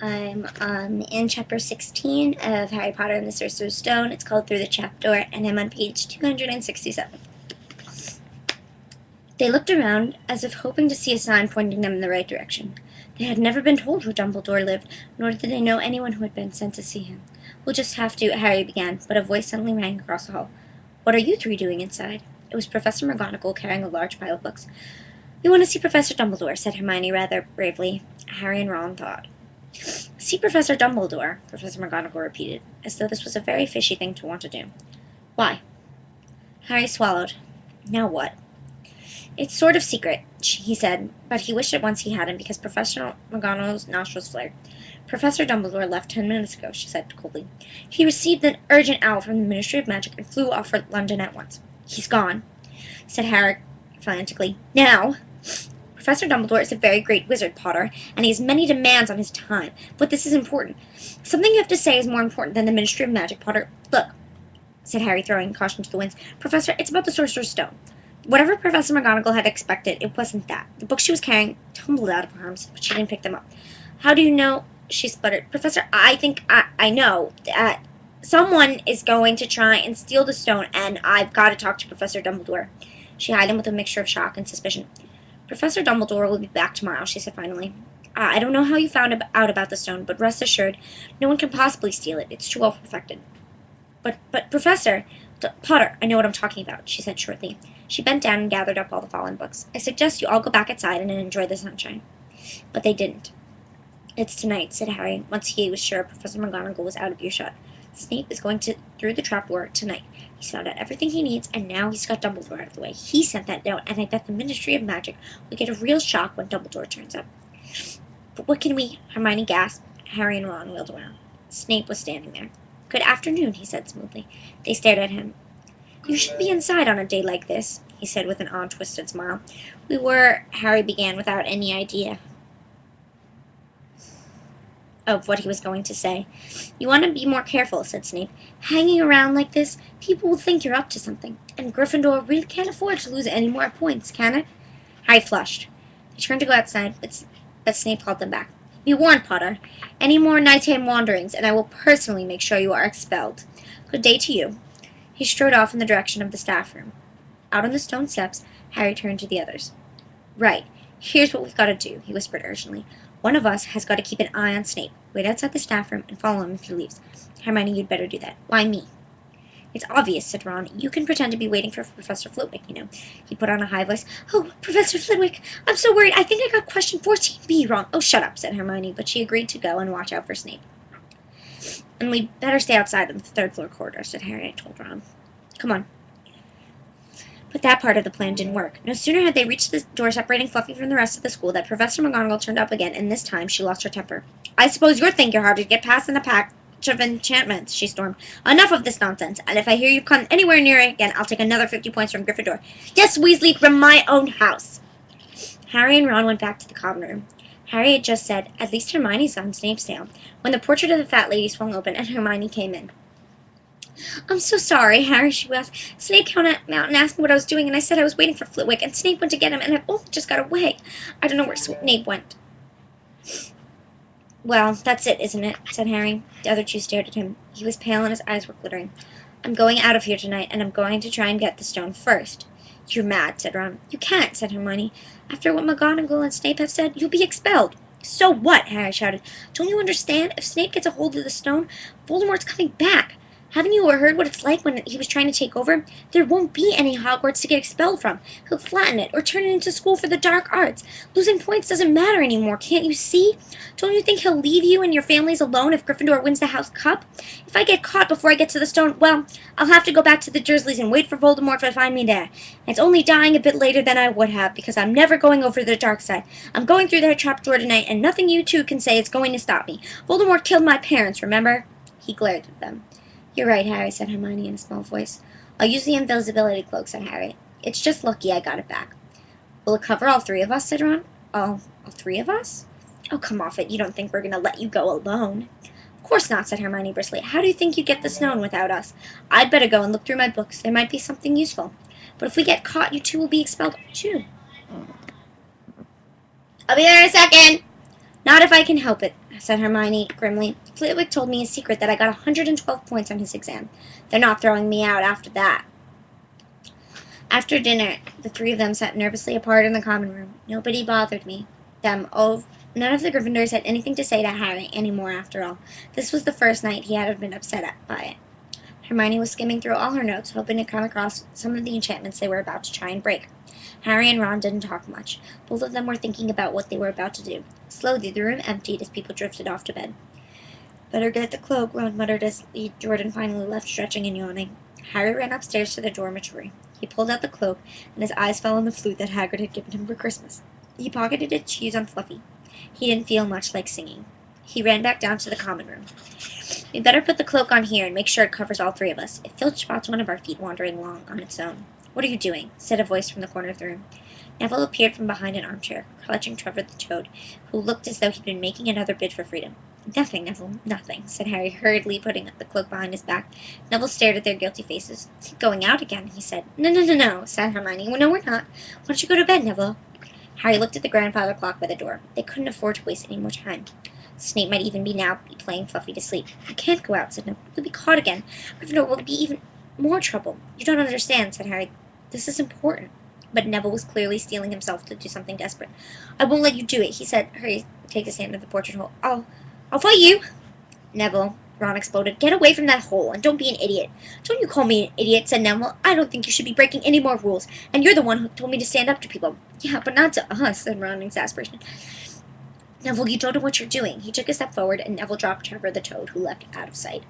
I'm in chapter 16 of Harry Potter and the Sorcerer's Stone. It's called Through the Trapdoor, and I'm on page 267. They looked around as if hoping to see a sign pointing them in the right direction. They had never been told where Dumbledore lived, nor did they know anyone who had been sent to see him. "We'll just have to," Harry began, but a voice suddenly rang across the hall. "What are you three doing inside?" It was Professor McGonagall carrying a large pile of books. "We want to see Professor Dumbledore," said Hermione rather bravely. Harry and Ron thought. "See Professor Dumbledore," Professor McGonagall repeated, as though this was a very fishy thing to want to do. "Why?" Harry swallowed. "Now what?" "It's sort of secret," he said, but he wished at once he hadn't, because Professor McGonagall's nostrils flared. "Professor Dumbledore left 10 minutes ago," she said coldly. "He received an urgent owl from the Ministry of Magic and flew off for London at once." "He's gone," said Harry frantically. "Now!" "Professor Dumbledore is a very great wizard, Potter, and he has many demands on his time. But this is important. Something you have to say is more important than the Ministry of Magic, Potter. Look," said Harry, throwing caution to the winds. "Professor, it's about the Sorcerer's Stone." Whatever Professor McGonagall had expected, it wasn't that. The books she was carrying tumbled out of her arms, but she didn't pick them up. "How do you know?" she spluttered. "Professor, I think I know that someone is going to try and steal the stone, and I've got to talk to Professor Dumbledore." She eyed him with a mixture of shock and suspicion. "Professor Dumbledore will be back tomorrow," she said finally. "I don't know how you found out about the stone, but rest assured, no one can possibly steal it. It's too well perfected." But Professor Potter, I know what I'm talking about," she said shortly. She bent down and gathered up all the fallen books. "I suggest you all go back outside and enjoy the sunshine." But they didn't. "It's tonight," said Harry, once he was sure Professor McGonagall was out of earshot. "Snape is going through the trapdoor tonight. He's found out everything he needs, and now he's got Dumbledore out of the way. He sent that note, and I bet the Ministry of Magic will get a real shock when Dumbledore turns up." "But what can we—" Hermione gasped. Harry and Ron wheeled around. Snape was standing there. "Good afternoon," he said smoothly. They stared at him. "You should be inside on a day like this," he said with an odd, twisted smile. "We were—" Harry began without any idea of what he was going to say. "You want to be more careful," said Snape. "Hanging around like this, people will think you're up to something. And Gryffindor really can't afford to lose any more points, can it?" Harry flushed. They turned to go outside, but Snape called them back. "Be warned, Potter. Any more nighttime wanderings, and I will personally make sure you are expelled. Good day to you." He strode off in the direction of the staff room. Out on the stone steps, Harry turned to the others. "Right. Here's what we've got to do," he whispered urgently. "One of us has got to keep an eye on Snape. Wait outside the staff room and follow him if he leaves. Hermione, you'd better do that." "Why me?" "It's obvious," said Ron. "You can pretend to be waiting for Professor Flitwick, you know." He put on a high voice. "Oh, Professor Flitwick, I'm so worried. I think I got question 14B wrong." "Oh, shut up," said Hermione, but she agreed to go and watch out for Snape. "And we'd better stay outside in the third-floor corridor," said Harry, told Ron. "Come on." But that part of the plan didn't work. No sooner had they reached the door separating Fluffy from the rest of the school than Professor McGonagall turned up again, and this time she lost her temper. "I suppose you're thinking hard to get past in a patch of enchantments," she stormed. "Enough of this nonsense, and if I hear you come anywhere near it again, I'll take another 50 points from Gryffindor. Yes, Weasley, from my own house." Harry and Ron went back to the common room. Harry had just said, "At least Hermione's on Snape's tail," when the portrait of the fat lady swung open and Hermione came in. "I'm so sorry, Harry," she wailed. "Snape came out and asked me what I was doing, and I said I was waiting for Flitwick, and Snape went to get him, and I've only just got away. I don't know where Snape went." "Well, that's it, isn't it?" said Harry. The other two stared at him. He was pale and his eyes were glittering. "I'm going out of here tonight, and I'm going to try and get the stone first." "You're mad," said Ron. "You can't," said Hermione. "After what McGonagall and Snape have said, you'll be expelled." "So what?" Harry shouted. "Don't you understand? If Snape gets a hold of the stone, Voldemort's coming back. Haven't you heard what it's like when he was trying to take over? There won't be any Hogwarts to get expelled from. He'll flatten it or turn it into school for the dark arts. Losing points doesn't matter anymore, can't you see? Don't you think he'll leave you and your families alone if Gryffindor wins the House Cup? If I get caught before I get to the stone, well, I'll have to go back to the Dursleys and wait for Voldemort to find me there. And it's only dying a bit later than I would have, because I'm never going over to the dark side. I'm going through their trapdoor tonight, and nothing you two can say is going to stop me. Voldemort killed my parents, remember?" He glared at them. "You're right, Harry," said Hermione in a small voice. "I'll use the invisibility cloak," said Harry. "It's just lucky I got it back." "Will it cover all three of us?" said Ron. All three of us?" "Oh, come off it. You don't think we're going to let you go alone?" "Of course not," said Hermione briskly. "How do you think you'd get the stone without us? I'd better go and look through my books. There might be something useful. But if we get caught, you two will be expelled too." "I'll be there in a second." "Not if I can help it," said Hermione grimly. Flitwick told me a secret that I got 112 points on his exam. They're not throwing me out after that. After dinner, the three of them sat nervously apart in the common room. Nobody bothered them. None of the Gryffindors had anything to say to Harry anymore, after all. This was the first night he hadn't been upset by it. Hermione was skimming through all her notes, hoping to come across some of the enchantments they were about to try and break. Harry and Ron didn't talk much. Both of them were thinking about what they were about to do. Slowly, the room emptied as people drifted off to bed. "Better get the cloak," Ron muttered as Jordan finally left, stretching and yawning. Harry ran upstairs to the dormitory. He pulled out the cloak, and his eyes fell on the flute that Hagrid had given him for Christmas. He pocketed it to use on Fluffy. He didn't feel much like singing. He ran back down to the common room. "We'd better put the cloak on here and make sure it covers all three of us. If Filch spots one of our feet wandering along on its own." "What are you doing?" said a voice from the corner of the room. Neville appeared from behind an armchair, clutching Trevor the Toad, who looked as though he'd been making another bid for freedom. "Nothing, Neville, nothing," said Harry, hurriedly putting the cloak behind his back. Neville stared at their guilty faces. "Going out again," he said. No, said Hermione. "No, we're not. Why don't you go to bed, Neville?" Harry looked at the grandfather clock by the door. They couldn't afford to waste any more time. Snape might even be playing Fluffy to sleep. "You can't go out," said Neville. "You'll be caught again. Gryffindor will be even more trouble." "You don't understand," said Harry. "This is important." But Neville was clearly steeling himself to do something desperate. "I won't let you do it," he said. Hurry, take his hand to the portrait hole. I'll fight you!" "Neville," Ron exploded, "get away from that hole, and don't be an idiot." "Don't you call me an idiot," said Neville. "I don't think you should be breaking any more rules, and you're the one who told me to stand up to people." "Yeah, but not to us," said Ron in exasperation. "Neville, you don't know what you're doing." He took a step forward, and Neville dropped Trevor the Toad, who leapt out of sight.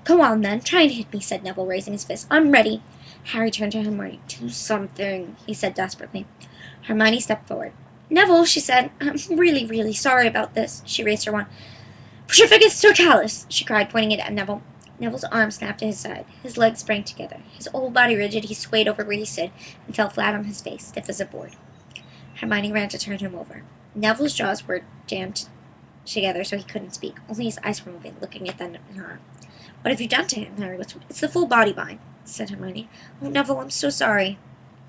"Go on, then. Try and hit me," said Neville, raising his fist. "I'm ready." Harry turned to Hermione. "Do something," he said desperately. Hermione stepped forward. "Neville," she said, "I'm really, really sorry about this." She raised her wand. "Petrificus Totalis!" she cried, pointing it at Neville. Neville's arm snapped to his side. His legs sprang together. His whole body rigid, he swayed over where he stood and fell flat on his face, stiff as a board. Hermione ran to turn him over. Neville's jaws were jammed together so he couldn't speak. Only his eyes were moving, looking at them in horror. "What have you done to him?" Harry whispered. "It's the full body bind," said Hermione. "Oh, Neville, I'm so sorry."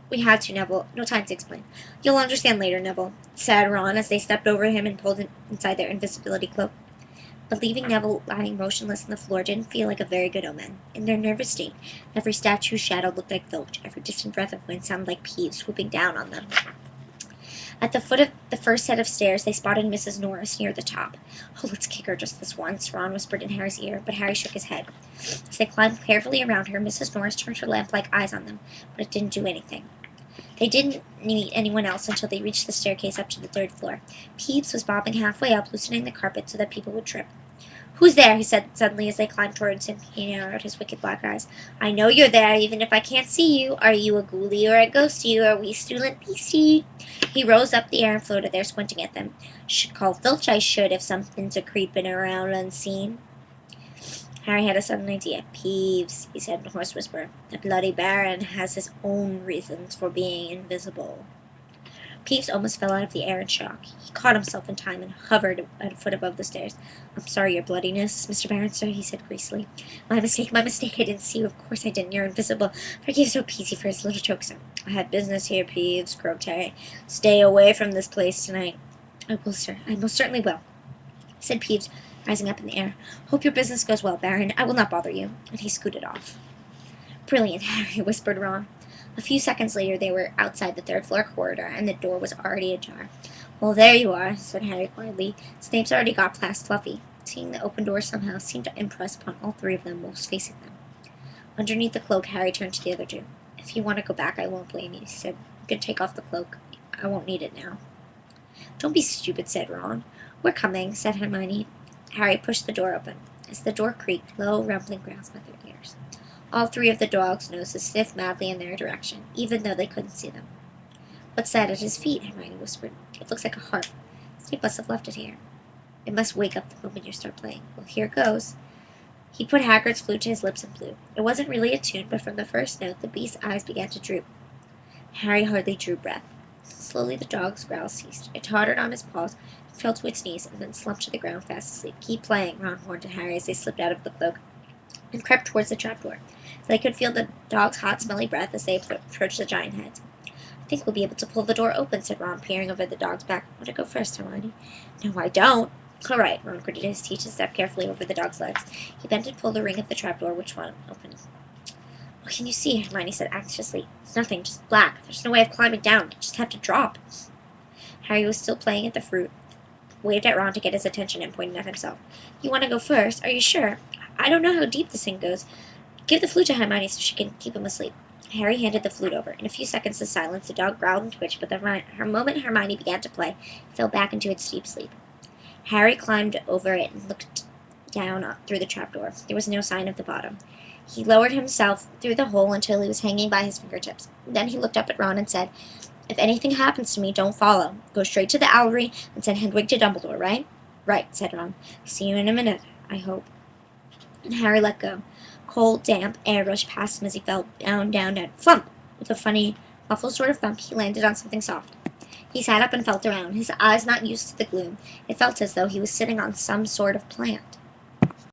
"We had to, Neville. No time to explain." "You'll understand later, Neville," said Ron as they stepped over him and pulled him inside their invisibility cloak. But leaving Neville lying motionless on the floor didn't feel like a very good omen. In their nervous state, every statue's shadow looked like Filch. Every distant breath of wind sounded like Peeves swooping down on them. At the foot of the first set of stairs, they spotted Mrs. Norris near the top. "Oh, let's kick her just this once," Ron whispered in Harry's ear, but Harry shook his head. As they climbed carefully around her, Mrs. Norris turned her lamp-like eyes on them, but it didn't do anything. They didn't meet anyone else until they reached the staircase up to the third floor. Peeves was bobbing halfway up, loosening the carpet so that people would trip. "Who's there?" he said suddenly as they climbed towards him. He narrowed his wicked black eyes. "I know you're there, even if I can't see you. Are you a ghoulie or a ghostie or a wee stulent beastie?" He rose up the air and floated there, squinting at them. "Should call Filch, I should, if something's a creeping around unseen." Harry had a sudden idea. "Peeves," he said in a hoarse whisper. "The bloody Baron has his own reasons for being invisible." Peeves almost fell out of the air in shock. He caught himself in time and hovered a foot above the stairs. "I'm sorry, your bloodiness, Mr. Baron, sir," he said greasily. My mistake. I didn't see you. Of course I didn't. You're invisible." Forgive so Peasy for his little jokes. "I have business here, Peeves," croaked Harry. "Stay away from this place tonight." "I will, sir. I most certainly will," said Peeves, rising up in the air. "Hope your business goes well, Baron. I will not bother you." And he scooted off. "Brilliant, Harry," whispered Ron. A few seconds later they were outside the third-floor corridor, and the door was already ajar. "Well, there you are," said Harry quietly. "Snape's already got past Fluffy." Seeing the open door somehow seemed to impress upon all three of them whilst facing them. Underneath the cloak, Harry turned to the other two. "If you want to go back, I won't blame you," he said. "You can take off the cloak. I won't need it now." "Don't be stupid," said Ron. "We're coming," said Hermione. Harry pushed the door open. As the door creaked, low, rumbling growls met their ears. All three of the dogs' noses sniffed madly in their direction, even though they couldn't see them. "What's that at his feet?" Hermione whispered. "It looks like a harp. Snape must have left it here. It must wake up the moment you start playing. Well, here it goes." He put Hagrid's flute to his lips and blew. It wasn't really a tune, but from the first note the beast's eyes began to droop. Harry hardly drew breath. Slowly the dog's growls ceased. It tottered on its paws, fell to its knees, and then slumped to the ground fast asleep. "Keep playing," Ron warned to Harry as they slipped out of the cloak and crept towards the trapdoor. They could feel the dog's hot, smelly breath as they approached the giant heads. "I think we'll be able to pull the door open," said Ron, peering over the dog's back. "Want to go first, Hermione?" "No, I don't," All right, Ron gritted his teeth and stepped carefully over the dog's legs. He bent and pulled the ring of the trapdoor, which one opened. What can you see? Hermione said anxiously. It's nothing, just black. There's no way of climbing down. You just have to drop. Harry was still playing at the fruit, waved at Ron to get his attention and pointed at himself. You want to go first? Are you sure? I don't know how deep this thing goes. Give the flute to Hermione so she can keep him asleep. Harry handed the flute over. In a few seconds of silence, the dog growled and twitched, but the moment Hermione began to play, he fell back into its deep sleep. Harry climbed over it and looked down through the trapdoor. There was no sign of the bottom. He lowered himself through the hole until he was hanging by his fingertips. Then he looked up at Ron and said, If anything happens to me, don't follow. Go straight to the owlery and send Hedwig to Dumbledore, right? Right, said Ron. See you in a minute, I hope. And Harry let go. Cold, damp air rushed past him as he fell down, flump! With a funny, muffled sort of thump, he landed on something soft. He sat up and felt around, his eyes not used to the gloom. It felt as though he was sitting on some sort of plant.